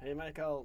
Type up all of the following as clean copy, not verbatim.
Hey, Michael.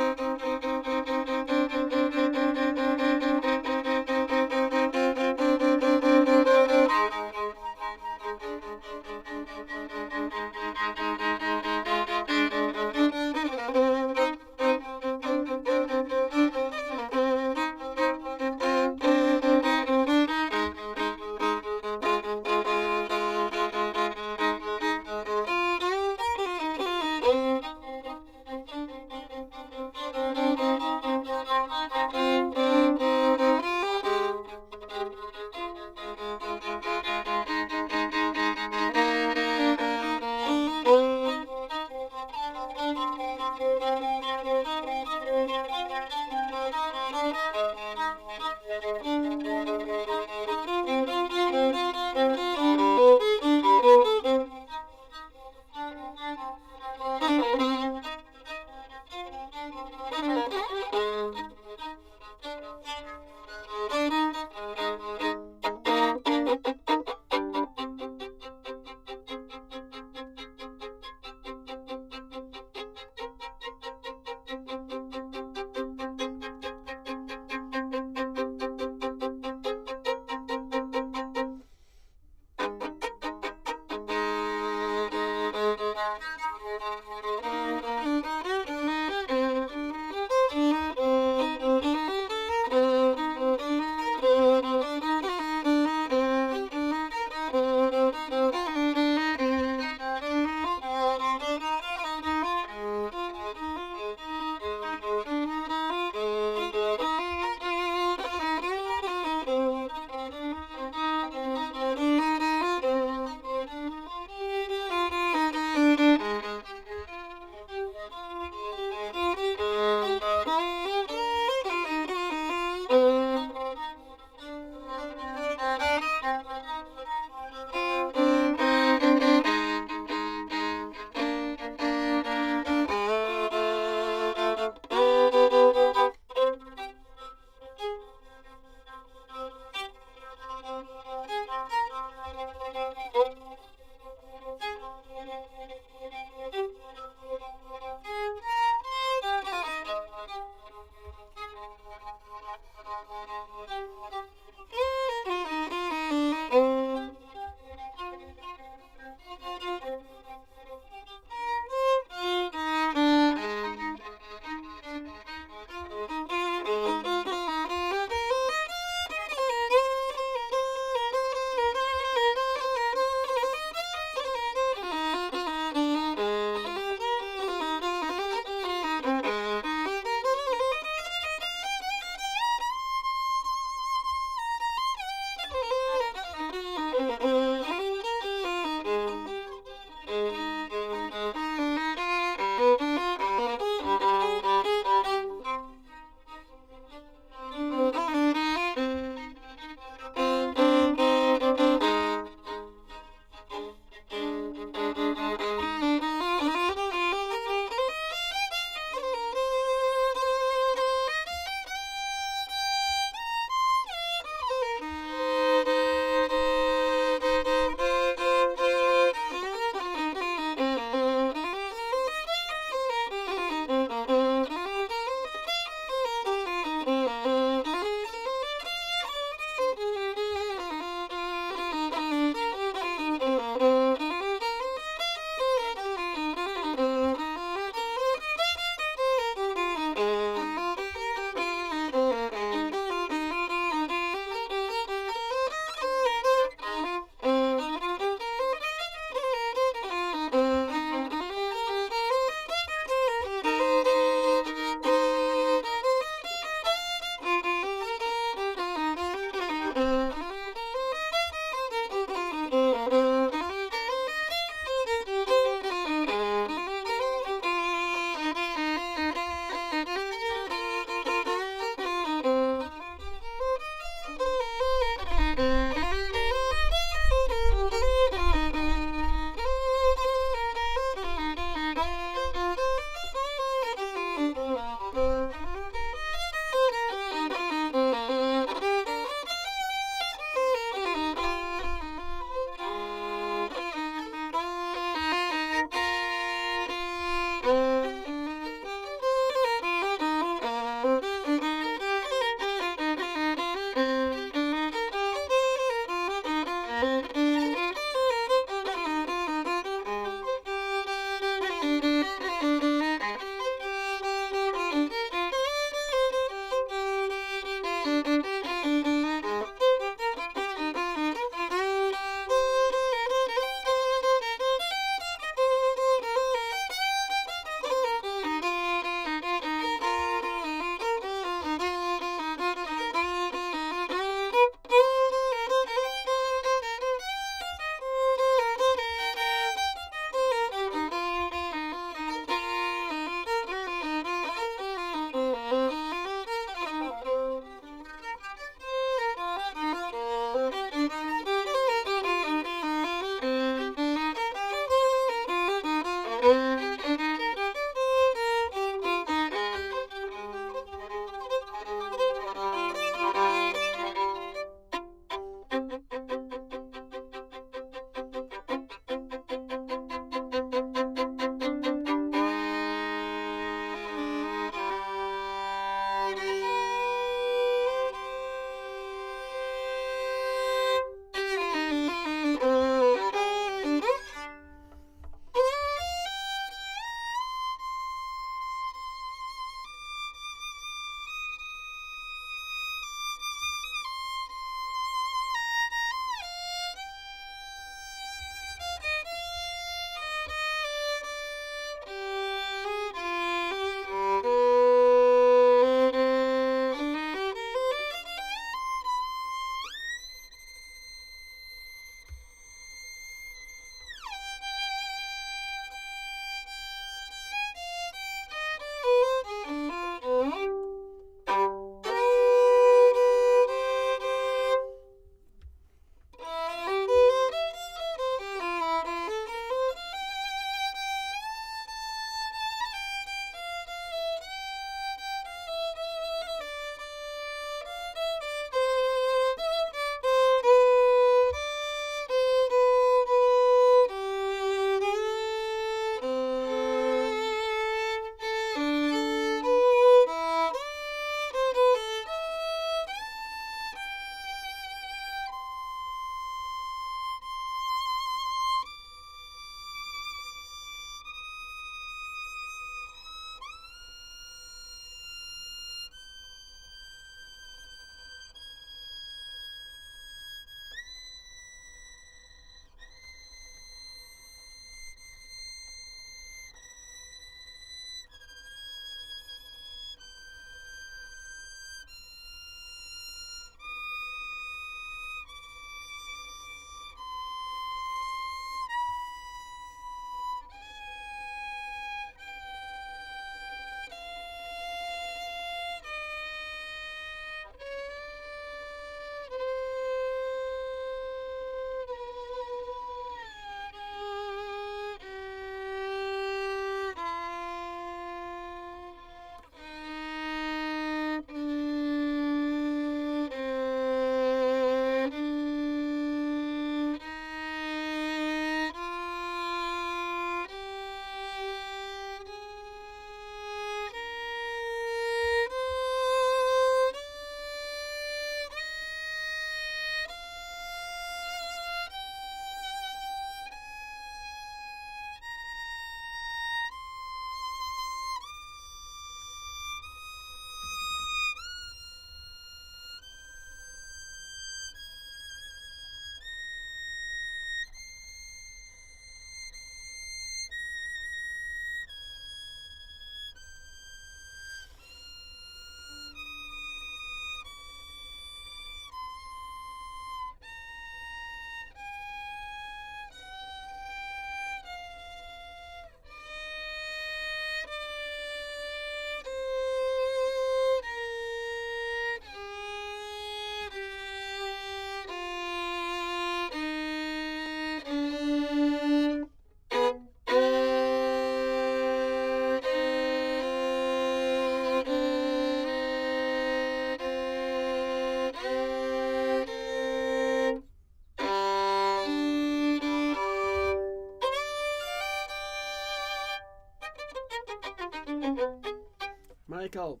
Michael.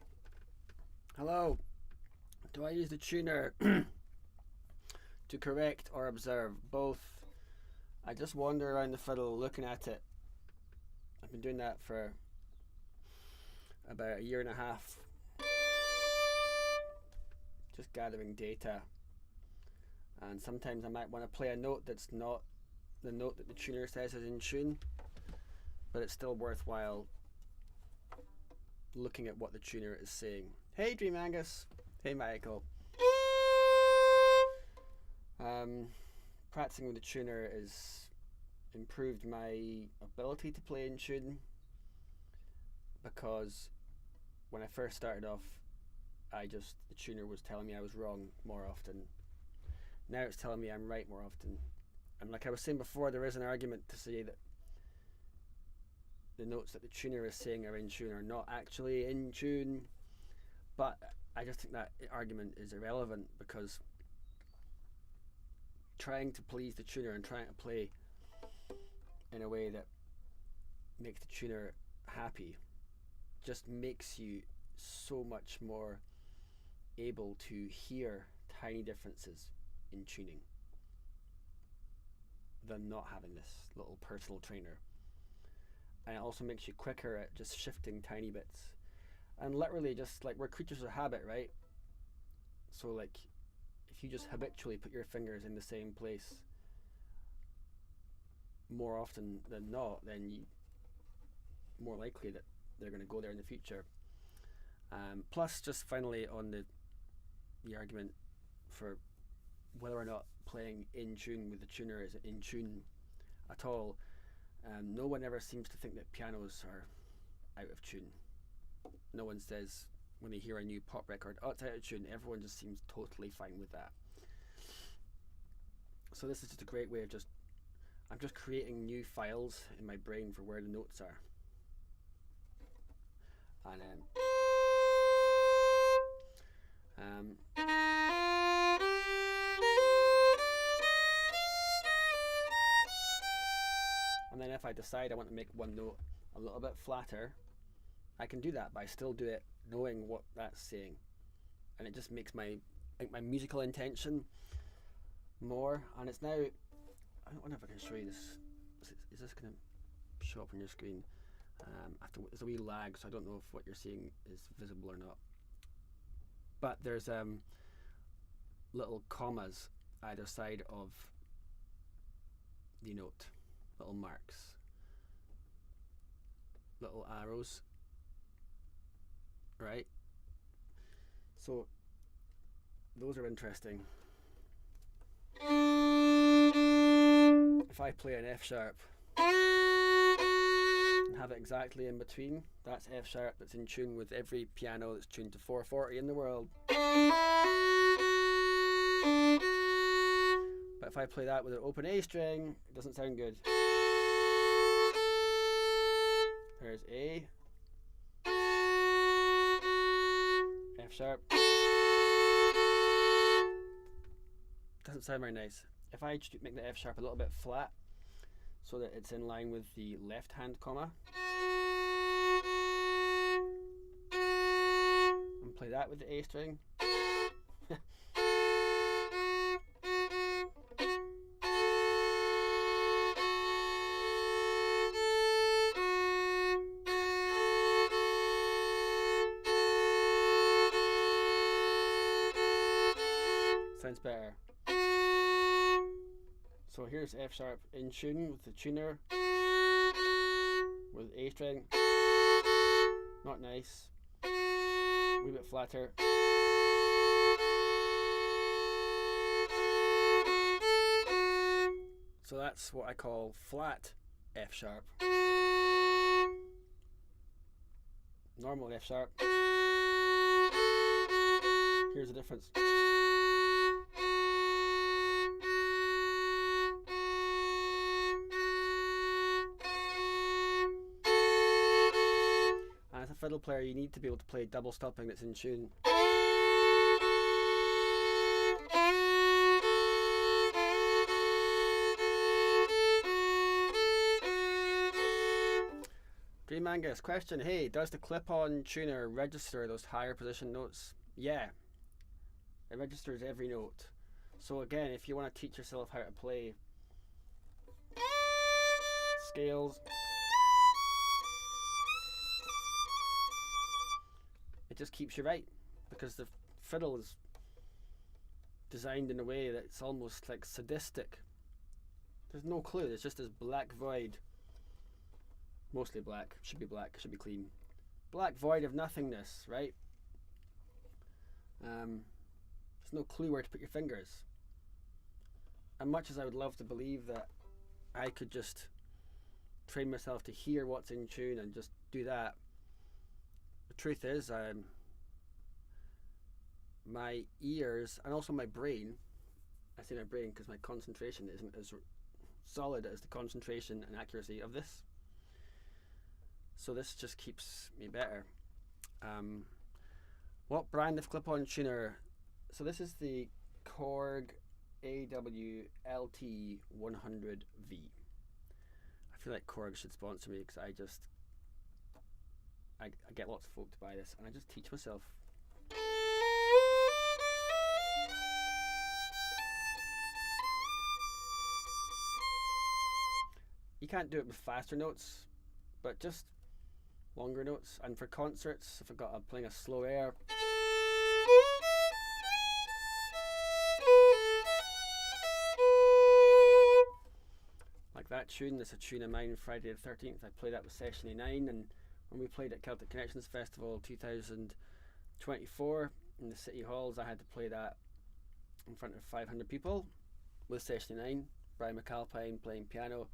Hello. Do I use the tuner to correct or observe? Both. I just wander around the fiddle looking at it. I've been doing that for about a year and a half. Just gathering data. And sometimes I might want to play a note that's not the note that the tuner says is in tune, but it's still worthwhile looking at what the tuner is saying. Hey Dream Angus. Hey Michael. Practicing with the tuner has improved my ability to play in tune, because when I first started off, the tuner was telling me I was wrong more often. Now it's telling me I'm right more often. And like I was saying before, there is an argument to say that the notes that the tuner is saying are in tune are not actually in tune, but I just think that argument is irrelevant, because trying to please the tuner and trying to play in a way that makes the tuner happy just makes you so much more able to hear tiny differences in tuning than not having this little personal trainer. And it also makes you quicker at just shifting tiny bits. And literally, just like, we're creatures of habit, right? So like, if you just habitually put your fingers in the same place more often than not, then you more likely that they're going to go there in the future. Plus, just finally on the argument for whether or not playing in tune with the tuner is in tune at all, no one ever seems to think that pianos are out of tune. No one says when they hear a new pop record, oh, it's out of tune. Everyone just seems totally fine with that. So this is just a great way of I'm just creating new files in my brain for where the notes are. And then if I decide I want to make one note a little bit flatter, I can do that, but I still do it knowing what that's saying. And it just makes my musical intention more. And it's now, I don't know if I can show you this. Is this going to show up on your screen? There's a wee lag, so I don't know if what you're seeing is visible or not. But there's little commas either side of the note, little marks, little arrows, right? So those are interesting. If I play an F sharp and have it exactly in between, that's F sharp that's in tune with every piano that's tuned to 440 in the world. But if I play that with an open A string, it doesn't sound good. There's A, F sharp. Doesn't sound very nice. If I make the F sharp a little bit flat so that it's in line with the left hand comma, and play that with the A string, sounds better. So here's F sharp in tune with the tuner, with A string, not nice, a wee bit flatter. So that's what I call flat F sharp. Normal F sharp. Here's the difference. As a fiddle player, you need to be able to play double stopping that's in tune. Green Mangus, question. Hey, does the clip-on tuner register those higher position notes? Yeah, it registers every note. So again, if you want to teach yourself how to play scales, it just keeps you right, because the fiddle is designed in a way that's almost like sadistic. There's no clue, there's just this black void. Mostly black, should be clean. Black void of nothingness, right? There's no clue where to put your fingers. And much as I would love to believe that I could just train myself to hear what's in tune and just do that, the truth is, my ears and also my brain, I say my brain because my concentration isn't as solid as the concentration and accuracy of this. So this just keeps me better. What brand of clip-on tuner? So this is the Korg AWLT 100V. I feel like Korg should sponsor me, because I get lots of folk to buy this, and I just teach myself. You can't do it with faster notes, but just longer notes. And for concerts, if I'm playing a slow air, like that tune, that's a tune of mine, Friday the 13th. I played that with Session 89, and when we played at Celtic Connections Festival 2024 in the city halls, I had to play that in front of 500 people with Session 89, Brian McAlpine playing piano.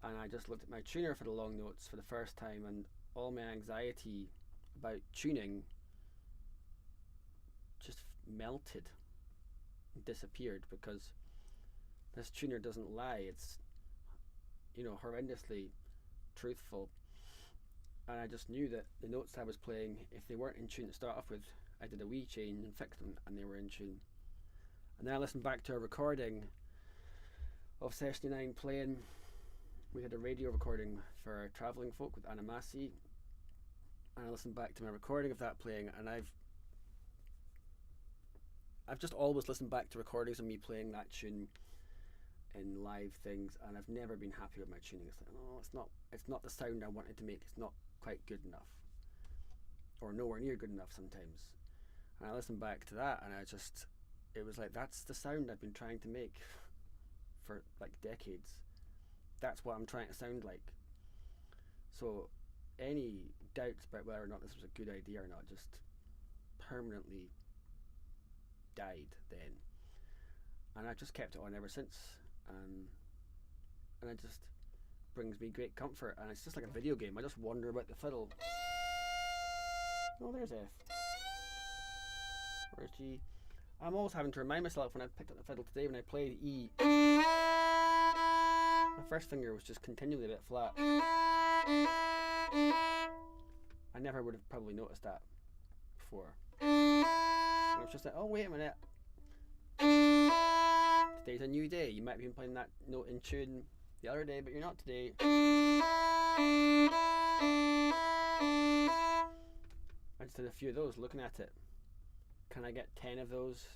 And I just looked at my tuner for the long notes for the first time, and all my anxiety about tuning just melted and disappeared, because this tuner doesn't lie. It's, horrendously truthful. And I just knew that the notes I was playing, if they weren't in tune to start off with, I did a wee change and fixed them, and they were in tune. And then I listened back to a recording of Session 9 playing. We had a radio recording for Travelling Folk with Anna Massey, and I listened back to my recording of that playing, and I've just always listened back to recordings of me playing that tune in live things, and I've never been happy with my tuning. It's like, it's not the sound I wanted to make. It's not quite good enough, or nowhere near good enough sometimes. And I listened back to that, and it was like, that's the sound I've been trying to make for like decades. That's what I'm trying to sound like. So any doubts about whether or not this was a good idea or not just permanently died then. And I've just kept it on ever since. And it just brings me great comfort. And it's just like a video game. I just wonder about the fiddle. Oh, there's F. Where's G? I'm always having to remind myself when I picked up the fiddle today, when I played E, my first finger was just continually a bit flat. I never would have probably noticed that before. I was just like, oh, wait a minute. Today's a new day. You might have been playing that note in tune the other day, but you're not today. I just did a few of those looking at it. Can I get 10 of those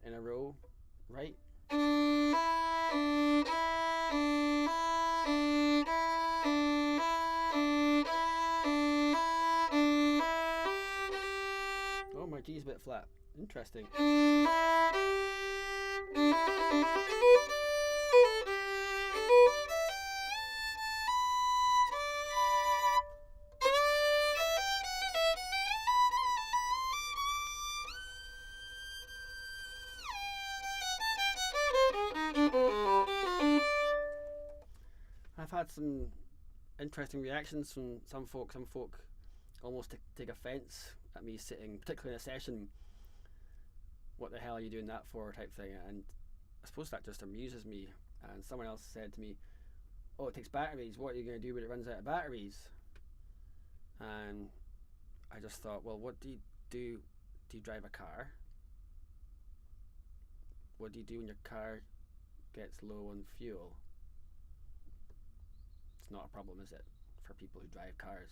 in a row? Right? Oh, my G's a bit flat. Interesting. I've had some interesting reactions from some folk. Some folk almost take offence at me sitting, particularly in a session, what the hell are you doing that for, type thing. And I suppose that just amuses me. And someone else said to me, oh, it takes batteries, what are you going to do when it runs out of batteries? And I just thought, well, what do you do? Do you drive a car? What do you do when your car gets low on fuel? It's not a problem, is it? for people who drive cars.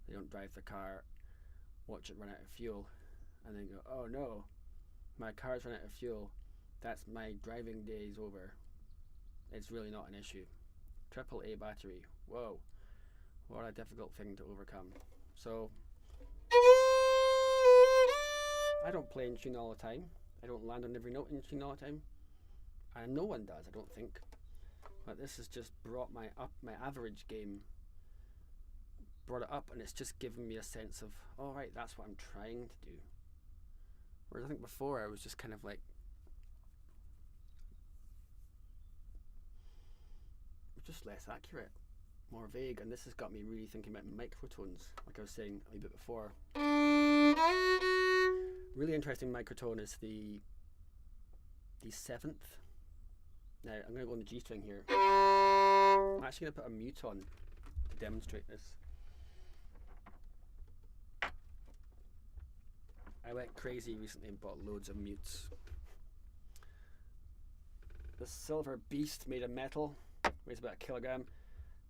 They don't drive the car, watch it run out of fuel, and then go, oh no, my car's run out of fuel. That's my driving days over. It's really not an issue. AAA battery. Whoa, what a difficult thing to overcome. So I don't play in tune all the time. I don't land on every note in tune all the time, and no one does, I don't think. But this has just brought my average game, brought it up, and it's just given me a sense of, all right, that's what I'm trying to do. Whereas I think before I was just kind of like, just less accurate, more vague, and this has got me really thinking about microtones, like I was saying a bit before. Really interesting microtone is the 7th. Now I'm going to go on the G string here. I'm actually going to put a mute on to demonstrate this. I went crazy recently and bought loads of mutes. This silver beast made of metal, weighs about 1 kilogram.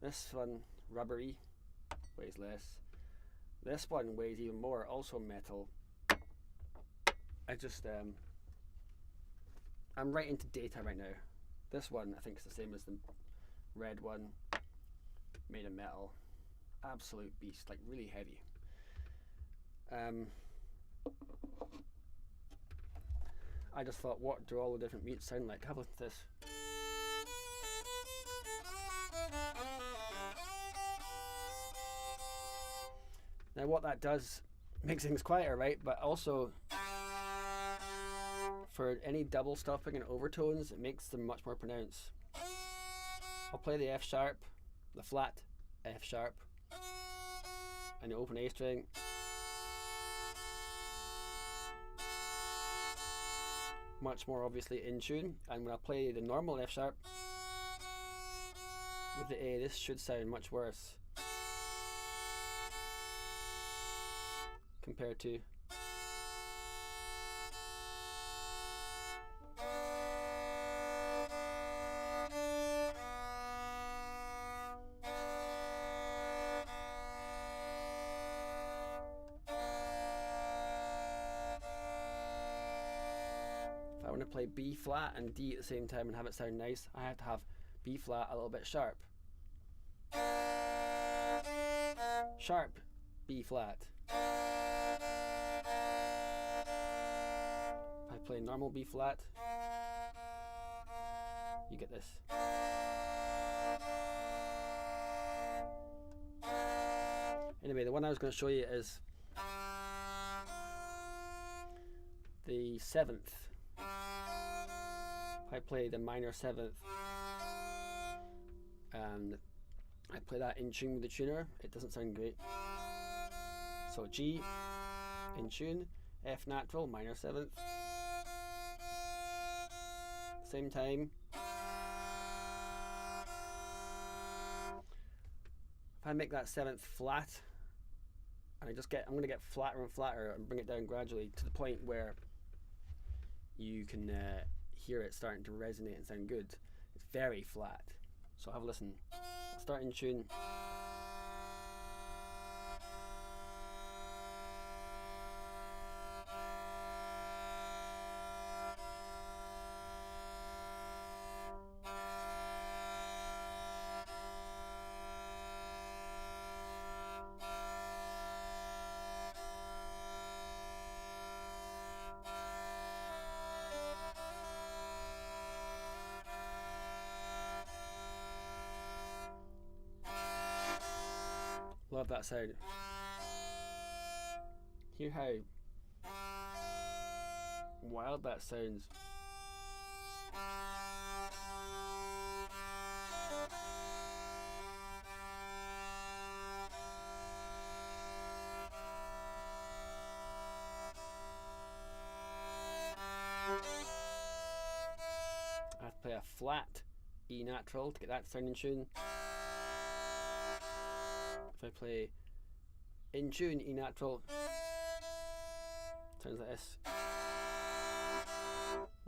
This one, rubbery, weighs less. This one weighs even more, also metal. I'm right into data right now. This one I think is the same as the red one, made of metal. Absolute beast, like really heavy. I just thought, what do all the different mutes sound like? Have a listen to this. Now what that does, makes things quieter, right? But also, for any double stopping and overtones, it makes them much more pronounced. I'll play the F sharp, the flat F sharp, and the open A string. Much more obviously in tune. And when I play the normal F sharp with the A, this should sound much worse compared to if I want to play B flat and D at the same time and have it sound nice, I have to have B flat a little bit sharp. Sharp, B flat. If I play normal B flat, you get this. Anyway, the one I was going to show you is the 7th. If I play the minor 7th and I play that in tune with the tuner, it doesn't sound great. So G in tune, F natural, minor 7th. Same time. If I make that 7th flat, and I'm going to get flatter and flatter and bring it down gradually to the point where you can hear it starting to resonate and sound good. It's very flat. So have a listen. I'll start in tune. Love that sound. Hear how wild that sounds. I have to play a flat E natural to get that sound in tune. If I play in tune E natural, sounds like this.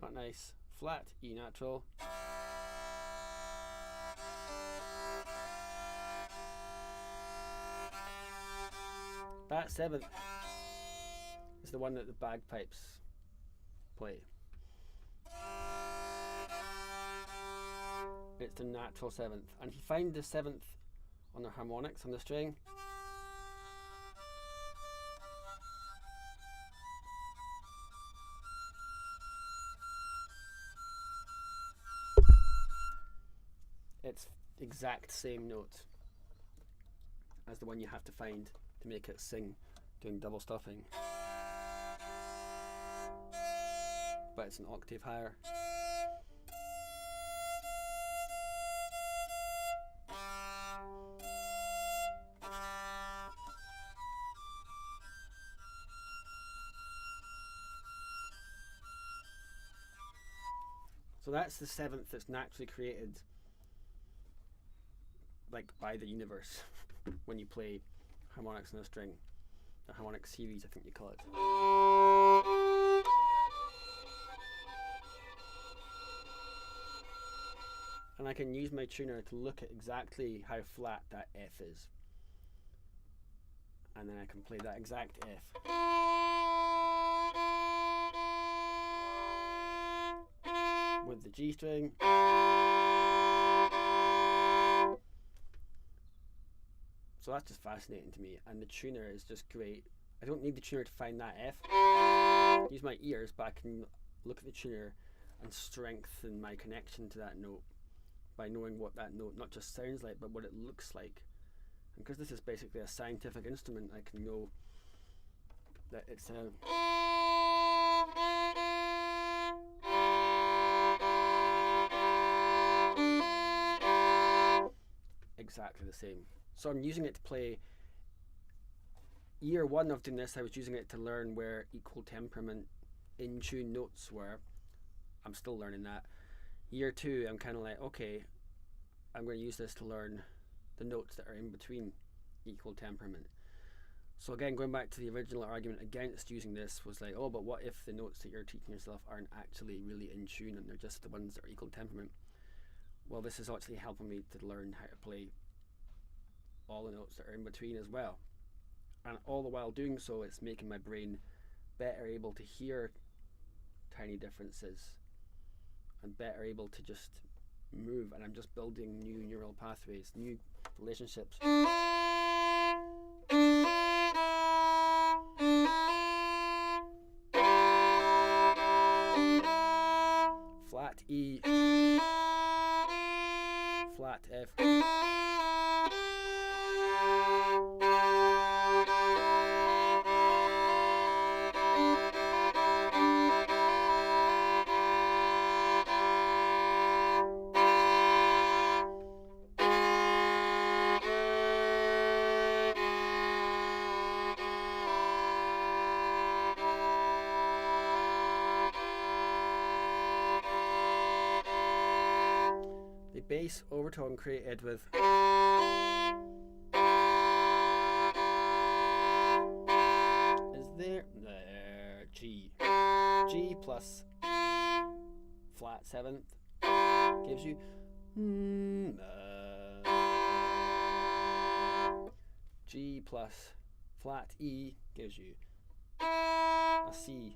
Not nice. Flat E natural. That seventh is the one that the bagpipes play. It's the natural seventh. And if you find the seventh on the harmonics on the string, it's exact same note as the one you have to find to make it sing, doing double stuffing. But it's an octave higher. So that's the seventh that's naturally created, like, by the universe when you play harmonics on a string. The harmonic series, I think you call it. And I can use my tuner to look at exactly how flat that F is. And then I can play that exact F. With the G string. So that's just fascinating to me, and the tuner is just great. I don't need the tuner to find that F. I use my ears, but I can look at the tuner and strengthen my connection to that note by knowing what that note not just sounds like, but what it looks like. And because this is basically a scientific instrument, I can know that it's exactly the same. So I'm using it to play. Year one of doing this, I was using it to learn where equal temperament in tune notes were. I'm still learning that. Year two, I'm kind of like, okay, I'm going to use this to learn the notes that are in between equal temperament. So again, going back to the original argument against using this was like, oh, but what if the notes that you're teaching yourself aren't actually really in tune and they're just the ones that are equal temperament? Well, this is actually helping me to learn how to play all the notes that are in between as well. And all the while doing so, it's making my brain better able to hear tiny differences and better able to just move, and I'm just building new neural pathways, new relationships. Flat E, flat F. The bass overtone created with is there G plus flat seventh gives you G plus flat E gives you a C.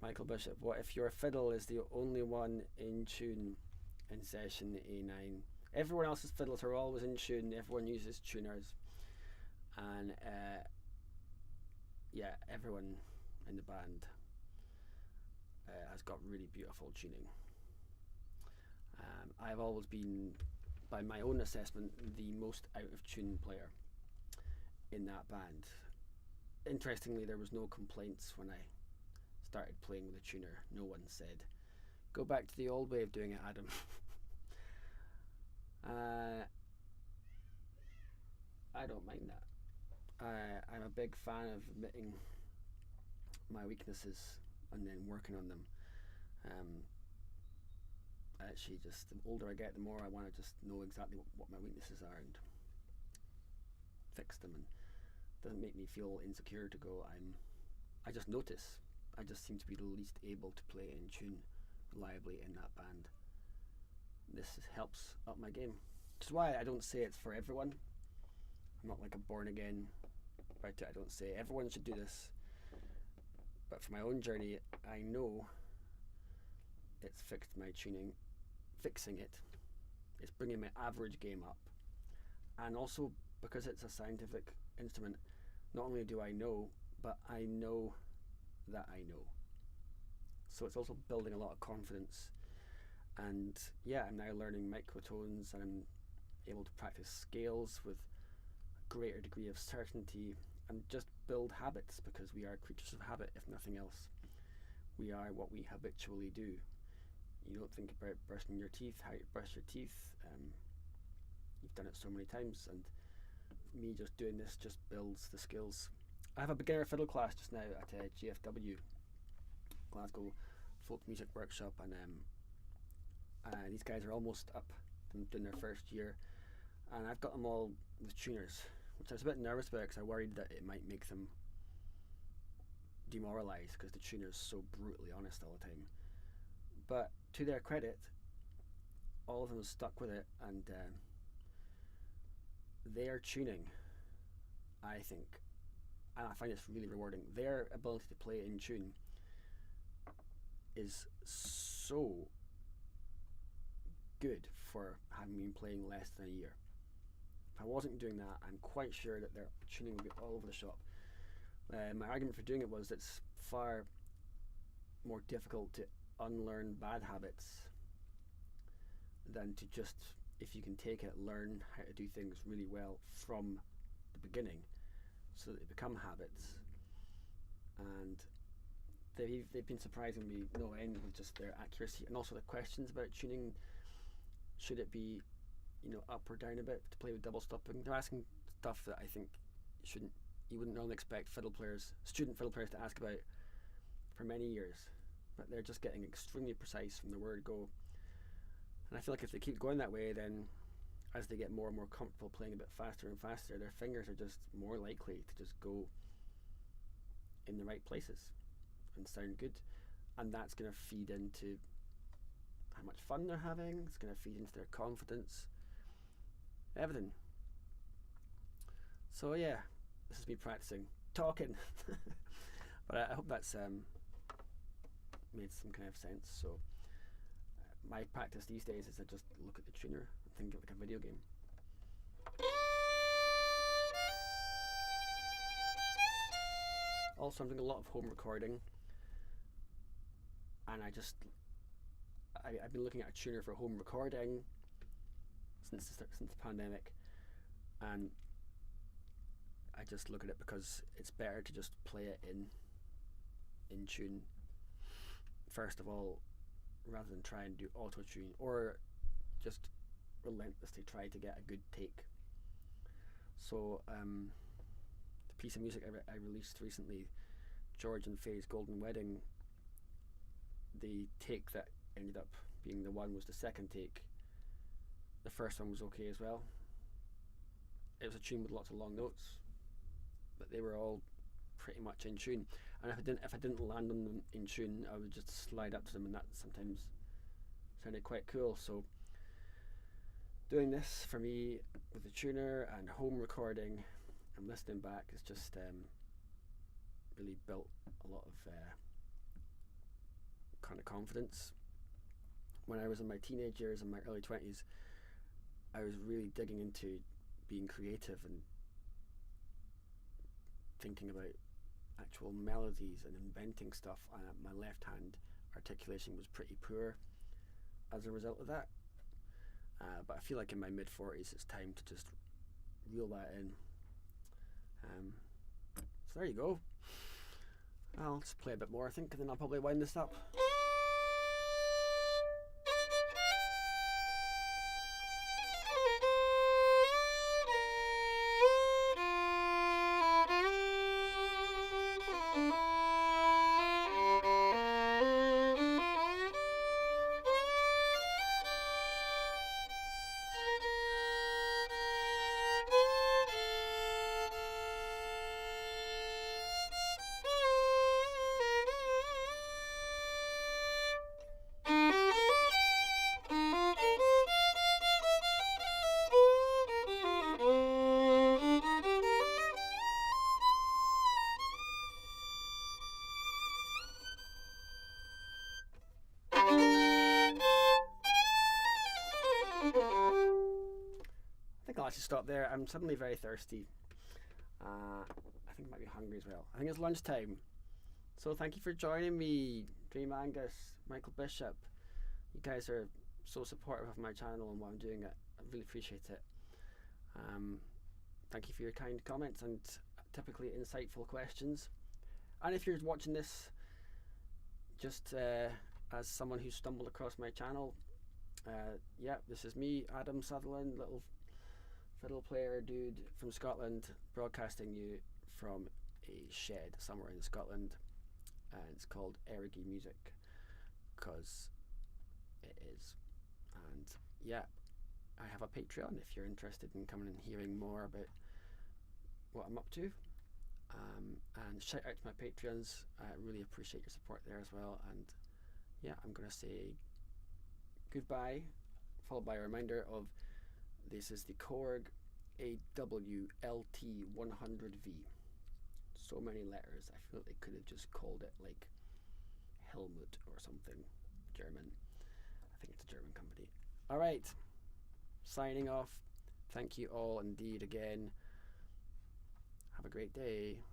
Michael Bishop, what if your fiddle is the only one in tune in session A9? Everyone else's fiddles are always in tune, everyone uses tuners, and yeah, everyone in the band has got really beautiful tuning. I've always been, by my own assessment, the most out of tune player in that band. Interestingly, there was no complaints when I started playing with a tuner. No one said, go back to the old way of doing it, Adam. I don't mind that. I'm a big fan of admitting my weaknesses and then working on them. Actually, just the older I get, the more I want to just know exactly what my weaknesses are. And fix them, and doesn't make me feel insecure to go. I just notice. I just seem to be the least able to play in tune reliably in that band. This helps up my game, which is why I don't say it's for everyone. I'm not like a born again about it. I don't say everyone should do this, but for my own journey, I know it's fixed my tuning. Fixing it is bringing my average game up, and also because it's a scientific instrument, not only do I know, but I know that I know. So it's also building a lot of confidence. And yeah, I'm now learning microtones, and I'm able to practice scales with a greater degree of certainty and just build habits, because we are creatures of habit, if nothing else. We are what we habitually do. You don't think about brushing your teeth, how you brush your teeth. You've done it so many times, and me just doing this just builds the skills. I have a beginner fiddle class just now at GFW, Glasgow Folk Music Workshop, and these guys are almost up doing their first year, and I've got them all with tuners, which I was a bit nervous about because I worried that it might make them demoralised because the tuner's so brutally honest all the time. But to their credit, all of them stuck with it, and their tuning, I think, and I find this really rewarding, their ability to play in tune is so good for having been playing less than a year. If I wasn't doing that, I'm quite sure that their tuning would be all over the shop. My argument for doing it was it's far more difficult to unlearn bad habits than to just, if you can take it, learn how to do things really well from the beginning so that they become habits. And they've been surprising me no end with just their accuracy, and also the questions about tuning. Should it be, up or down a bit to play with double stopping? They're asking stuff that I think you wouldn't normally expect student fiddle players to ask about for many years, but they're just getting extremely precise from the word go. And I feel like if they keep going that way, then as they get more and more comfortable playing a bit faster and faster, their fingers are just more likely to just go in the right places and sound good, and that's going to feed into how much fun they're having. It's going to feed into their confidence, everything. So yeah, this is me practicing talking but I hope that's made some kind of sense. So my practice these days is I just look at the tuner and think of it like a video game. Also, I'm doing a lot of home recording, and I've been looking at a tuner for home recording since the pandemic, and I just look at it because it's better to just play it in tune first of all, rather than try and do auto tune or just relentlessly try to get a good take. So the piece of music I released recently, George and Faye's Golden Wedding, the take that ended up being the one was the second take. The first one was okay as well. It was a tune with lots of long notes, but they were all pretty much in tune. And if I didn't land on them in tune, I would just slide up to them, and that sometimes sounded quite cool. So doing this for me with the tuner and home recording and listening back has just really built a lot of kind of confidence. When I was in my teenage years and my early 20s, I was really digging into being creative and thinking about actual melodies and inventing stuff. My left hand articulation was pretty poor as a result of that, but I feel like in my mid-40s it's time to just reel that in. So there you go. I'll just play a bit more, I think, and then I'll probably wind this up. actually stop there. I'm suddenly very thirsty. I think I might be hungry as well. I think it's lunchtime. So thank you for joining me, Dream Angus, Michael Bishop. You guys are so supportive of my channel and what I'm doing. I really appreciate it. Thank you for your kind comments and typically insightful questions. And if you're watching this just as someone who stumbled across my channel, yeah, this is me, Adam Sutherland, little fiddle player dude from Scotland, broadcasting you from a shed somewhere in Scotland, and it's called Erigi Music, because it is. And yeah, I have a Patreon if you're interested in coming and hearing more about what I'm up to. And shout out to my Patreons. I really appreciate your support there as well. And yeah, I'm gonna say goodbye, followed by a reminder of this is the Korg AWLT100V. So many letters. I feel like they could have just called it like Helmut or something German. I think it's a German company. All right, signing off. Thank you all indeed again. Have a great day.